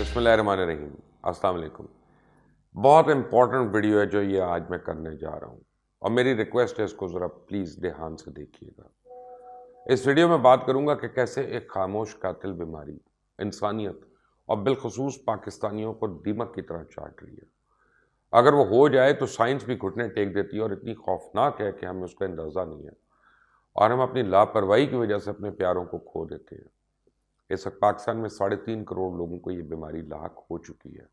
बिस्मिल्लाहिर्रहमानिर्रहीम। अस्सलाम वालेकुम। बहुत इंपॉर्टेंट वीडियो है जो ये आज मैं करने जा रहा हूँ और मेरी रिक्वेस्ट है इसको ज़रा प्लीज़ ध्यान से देखिएगा। इस वीडियो में बात करूँगा कि कैसे एक खामोश कातिल बीमारी इंसानियत और बिलखसूस पाकिस्तानियों को दीमक की तरह चाट रही है। अगर वो हो जाए तो साइंस भी घुटने टेक देती है और इतनी खौफनाक है कि हमें उसका अंदाज़ा नहीं है और हम अपनी लापरवाही की वजह से अपने प्यारों को खो देते हैं। इस वक्त पाकिस्तान में 3.5 करोड़ लोगों को ये बीमारी लाक हो चुकी है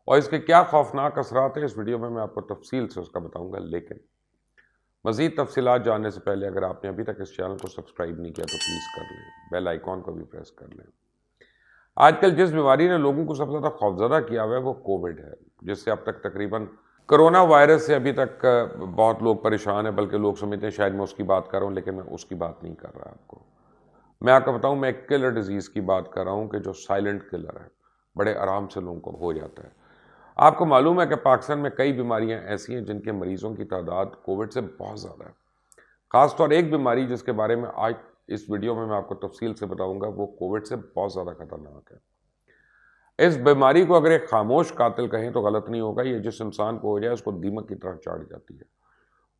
और इसके क्या खौफनाक असरात हैं इस वीडियो में मैं आपको तफसील से उसका बताऊंगा। लेकिन मज़ीद तफसीलात जानने से पहले अगर आपने अभी तक इस चैनल को सब्सक्राइब नहीं किया तो प्लीज़ कर लें, बेल आइकॉन को भी प्रेस कर लें। आजकल जिस बीमारी ने लोगों को सबसे ज़्यादा खौफजदा किया हुआ है वो कोविड है, जिससे अब तक तकरीबन कोरोना वायरस से अभी तक बहुत लोग परेशान हैं, बल्कि लोग समझते हैं शायद मैं उसकी बात कर रहा हूँ, लेकिन मैं उसकी बात नहीं कर रहा आपको। मैं आपको बताऊं, मैं एक किलर डिजीज़ की बात कर रहा हूं कि जो साइलेंट किलर है, बड़े आराम से लोगों को हो जाता है। आपको मालूम है कि पाकिस्तान में कई बीमारियां ऐसी हैं जिनके मरीजों की तादाद कोविड से बहुत ज़्यादा है। ख़ासतौर एक बीमारी जिसके बारे में आज इस वीडियो में मैं आपको तफसील से बताऊंगा, वो कोविड से बहुत ज़्यादा खतरनाक है। इस बीमारी को अगर एक खामोश कातिल कहें तो गलत नहीं होगा। ये जिस इंसान को हो जाए उसको दीमक की तरह चाट जाती है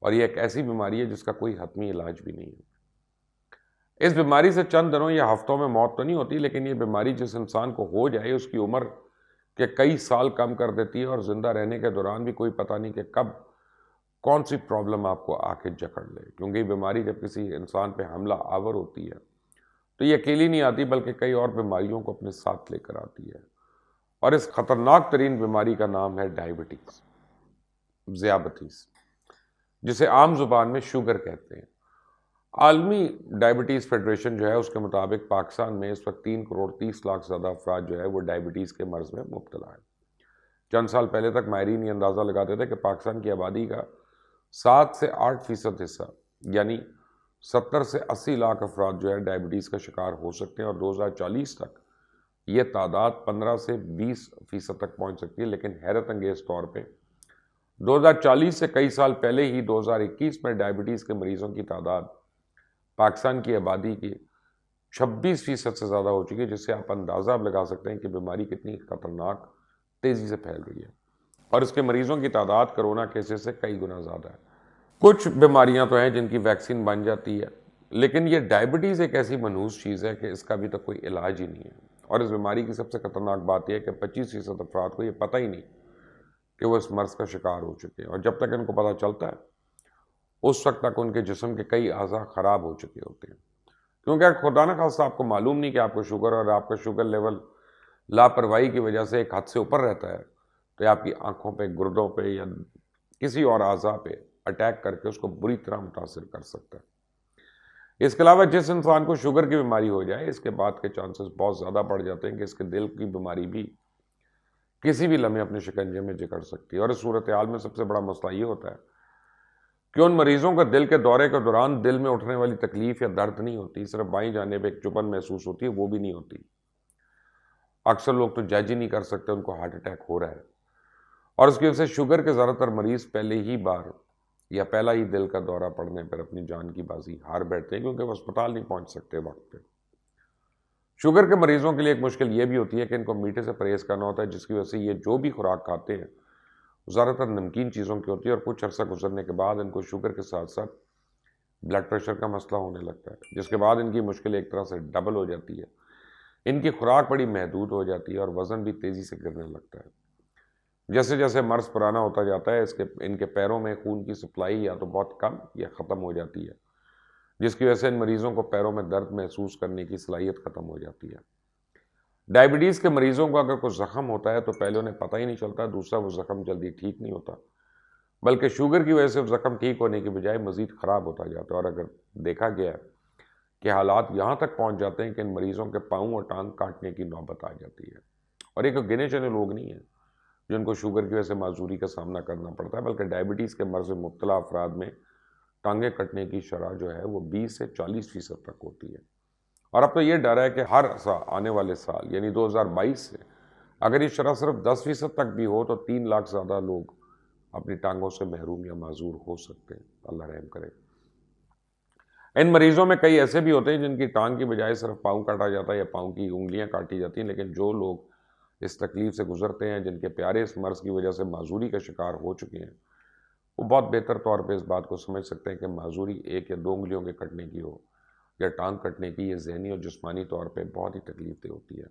और ये एक ऐसी बीमारी है जिसका कोई हतमी इलाज भी नहीं है। इस बीमारी से चंद दिनों या हफ्तों में मौत तो नहीं होती, लेकिन ये बीमारी जिस इंसान को हो जाए उसकी उम्र के कई साल कम कर देती है और ज़िंदा रहने के दौरान भी कोई पता नहीं कि कब कौन सी प्रॉब्लम आपको आके जकड़ ले। क्योंकि ये बीमारी जब किसी इंसान पे हमला आवर होती है तो ये अकेली नहीं आती, बल्कि कई और बीमारियों को अपने साथ लेकर आती है। और इस खतरनाक तरीन बीमारी का नाम है डायबिटीज़, ज़ियाबतीस, जिसे आम जुबान में शुगर कहते हैं। आलमी डायबिटीज़ फेडरेशन जो है उसके मुताबिक पाकिस्तान में इस वक्त 3 करोड़ 30 लाख से ज़्यादा अफराद जो है वो डायबिटीज़ के मर्ज़ में मुब्तला है। चंद साल पहले तक माहिरीन ये अंदाज़ा लगाते थे कि पाकिस्तान की आबादी का 7 से 8% हिस्सा यानी 70 से 80 लाख अफराद जो है डायबिटीज़ का शिकार हो सकते हैं और 2040 तक ये तादाद 15 से 20% तक पहुँच सकती है। लेकिन हैरत अंगेज़ तौर पर 2040 से कई साल पहले ही 2021 में डायबिटीज़ के मरीज़ों की तादाद पाकिस्तान की आबादी की 26% से ज़्यादा हो चुकी है, जिससे आप अंदाज़ा लगा सकते हैं कि बीमारी कितनी खतरनाक तेज़ी से फैल रही है और इसके मरीज़ों की तादाद कोरोना केसेस से कई गुना ज़्यादा है। कुछ बीमारियां तो हैं जिनकी वैक्सीन बन जाती है, लेकिन ये डायबिटीज़ एक ऐसी मनहूस चीज़ है कि इसका अभी तक कोई इलाज ही नहीं है। और इस बीमारी की सबसे खतरनाक बात यह है कि 25% अफराद को ये पता ही नहीं कि वो इस मर्ज़ का शिकार हो चुके हैं और जब तक इनको पता चलता है उस वक्त तक उनके जिस्म के कई अज़ा ख़राब हो चुके होते हैं। क्योंकि अगर खुदा न खास्ता आपको मालूम नहीं कि आपको शुगर और आपका शुगर लेवल लापरवाही की वजह से एक हद से ऊपर रहता है तो आपकी आंखों पे, गुर्दों पे या किसी और अज़ा पे अटैक करके उसको बुरी तरह मुतासिर कर सकता है। इसके अलावा जिस इंसान को शुगर की बीमारी हो जाए इसके बाद के चांसेस बहुत ज़्यादा बढ़ जाते हैं कि इसके दिल की बीमारी भी किसी भी लम्हे अपने शिकंजे में जकड़ सकती है। और इस सूरत हाल में सबसे बड़ा मसला ये होता है कि उन मरीजों का दिल के दौरे के दौरान दिल में उठने वाली तकलीफ या दर्द नहीं होती, सिर्फ बाईं जानिब एक चुभन महसूस होती है, वो भी नहीं होती। अक्सर लोग तो जज ही नहीं कर सकते उनको हार्ट अटैक हो रहा है और उसकी वजह से शुगर के ज़्यादातर मरीज पहले ही बार या पहला ही दिल का दौरा पड़ने पर अपनी जान की बाजी हार बैठते हैं, क्योंकि वो अस्पताल नहीं पहुंच सकते वक्त पे। शुगर के मरीजों के लिए एक मुश्किल ये भी होती है कि इनको मीठे से परहेज़ करना होता है, जिसकी वजह से ये जो भी खुराक खाते हैं ज़्यादातर नमकीन चीज़ों की होती है और कुछ अर्सा गुजरने के बाद इनको शुगर के साथ साथ ब्लड प्रेशर का मसला होने लगता है, जिसके बाद इनकी मुश्किल एक तरह से डबल हो जाती है। इनकी खुराक बड़ी महदूद हो जाती है और वज़न भी तेज़ी से गिरने लगता है। जैसे जैसे मर्ज़ पुराना होता जाता है इनके पैरों में खून की सप्लाई या तो बहुत कम या ख़त्म हो जाती है, जिसकी वजह से इन मरीज़ों को पैरों में दर्द महसूस करने की सलाहियत ख़त्म हो जाती है। डायबिटीज़ के मरीज़ों को अगर कोई ज़ख़म होता है तो पहले उन्हें पता ही नहीं चलता, दूसरा वो ज़ख़म जल्दी ठीक नहीं होता, बल्कि शुगर की वजह से ज़ख़म ठीक होने की बजाय मज़ीद ख़राब होता जाता है। और अगर देखा गया कि हालात यहाँ तक पहुँच जाते हैं कि इन मरीज़ों के पाँव और टांग काटने की नौबत आ जाती है। और एक गिने चुने लोग नहीं हैं जिनको शुगर की वजह से माजूरी का सामना करना पड़ता है, बल्कि डायबिटीज़ के मर्ज़ में मुब्तला अफराद में टांगें कटने की शरह जो है वो 20 से 40% तक होती है। और अब तो ये डर है कि हर आने वाले साल यानी 2022 से अगर ये शरह सिर्फ 10% तक भी हो तो 3 लाख से ज़्यादा लोग अपनी टांगों से महरूम या माजूर हो सकते हैं। अल्लाह रहम करे। इन मरीजों में कई ऐसे भी होते हैं जिनकी टांग की बजाय सिर्फ पाँव काटा जाता है या पाँव की उंगलियां काटी जाती हैं, लेकिन जो लोग اس تکلیف سے گزرتے ہیں، جن کے پیارے اس مرض کی وجہ سے معذوری کا شکار ہو چکے ہیں، وہ بہت بہتر طور پہ اس بات کو سمجھ سکتے ہیں کہ معذوری 1 یا 2 انگلیوں کے کٹنے کی ہو یا ٹانگ کٹنے کی، یہ ذہنی اور جسمانی طور پہ بہت ہی تکلیف دہ ہوتی ہے،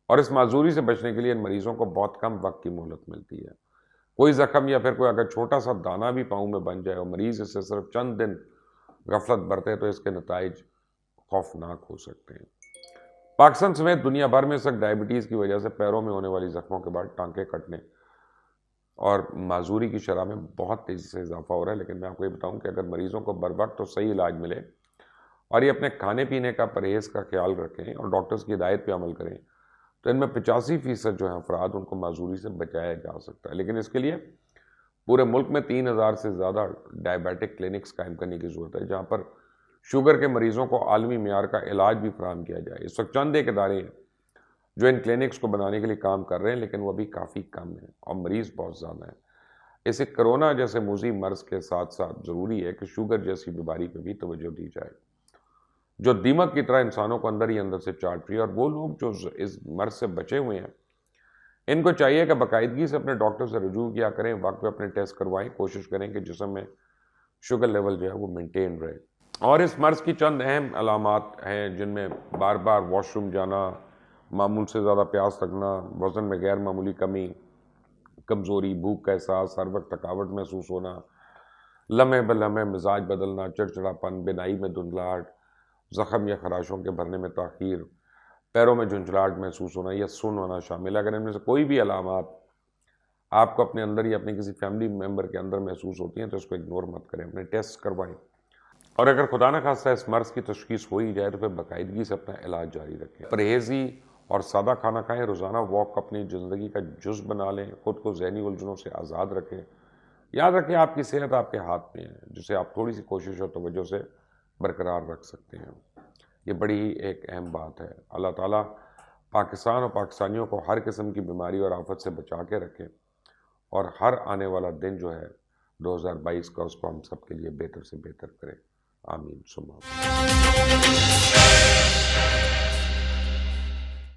اور اس معذوری سے بچنے کے لیے ان مریضوں کو بہت کم وقت کی مہلت ملتی ہے۔ کوئی زخم یا پھر کوئی اگر چھوٹا سا دانہ بھی پاؤں میں بن جائے اور مریض اس سے صرف چند دن غفلت برتے تو اس کے نتائج خوفناک ہو سکتے ہیں۔ پاکستان سمیت دنیا بھر میں اس وقت ڈائبٹیز کی وجہ سے پیروں میں ہونے والی زخموں کے بعد ٹانکے کٹنے اور معذوری کی شرح میں بہت تیزی سے اضافہ ہو رہا ہے، لیکن میں آپ کو یہ بتاؤں کہ اگر مریضوں کو بر وقت تو صحیح علاج ملے اور یہ اپنے کھانے پینے کا پرہیز کا خیال رکھیں اور ڈاکٹرز کی ہدایت پہ عمل کریں تو ان میں 85% جو ہیں افراد ان کو معذوری سے بچایا جا سکتا ہے۔ لیکن اس کے لیے پورے ملک میں 3000 سے زیادہ ڈائبیٹک کلینکس قائم کرنے کی ضرورت ہے، جہاں پر شوگر کے مریضوں کو عالمی معیار کا علاج بھی فراہم کیا جائے۔ اس وقت چند ایک ادارے ہیں جو ان کلینکس کو بنانے کے لیے کام کر رہے ہیں، لیکن وہ ابھی کافی کم ہیں اور مریض بہت زیادہ ہیں۔ اسے کرونا جیسے موذی مرض کے ساتھ ساتھ ضروری ہے کہ شوگر جیسی بیماری پہ بھی توجہ دی جائے، جو دیمک کی طرح انسانوں کو اندر ہی اندر سے چاٹ رہی ہے، اور وہ لوگ جو اس مرض سے بچے ہوئے ہیں ان کو چاہیے کہ باقاعدگی سے اپنے ڈاکٹر سے رجوع کیا کریں، وقت پہ اپنے ٹیسٹ کروائیں، کوشش کریں کہ جسم میں شوگر لیول جو ہے وہ مینٹین رہے۔ اور اس مرض کی چند اہم علامات ہیں جن میں بار بار واش روم جانا، معمول سے زیادہ پیاس لگنا، وزن میں غیر معمولی کمی، کمزوری، بھوک کا احساس، ہر وقت تھکاوٹ محسوس ہونا، لمحے بلمحے مزاج بدلنا، چڑچڑاپن، بینائی میں دھندلاہٹ، زخم یا خراشوں کے بھرنے میں تاخیر، پیروں میں جھنجھلاہٹ محسوس ہونا یا سن ہونا شامل ہے۔ اگر ان میں سے کوئی بھی علامات آپ کو اپنے اندر یا اپنے کسی فیملی ممبر کے اندر محسوس ہوتی ہیں تو اس کو اگنور مت کریں، اپنے ٹیسٹ کروائیں، اور اگر خدا نہ خواستہ اس مرض کی تشخیص ہو ہی جائے تو پھر باقاعدگی سے اپنا علاج جاری رکھیں، پرہیزی اور سادہ کھانا کھائیں، روزانہ واک اپنی زندگی کا جز بنا لیں، خود کو ذہنی الجھنوں سے آزاد رکھیں۔ یاد رکھیں آپ کی صحت آپ کے ہاتھ میں ہے، جسے آپ تھوڑی سی کوشش اور توجہ سے برقرار رکھ سکتے ہیں۔ یہ بڑی ہی ایک اہم بات ہے۔ اللہ تعالیٰ پاکستان اور پاکستانیوں کو ہر قسم کی بیماری اور آفت سے بچا کے رکھے، اور ہر آنے والا دن جو ہے 2022 کا اس کو ہم سب کے لیے بہتر سے بہتر کرے۔ آمین ثم آمین۔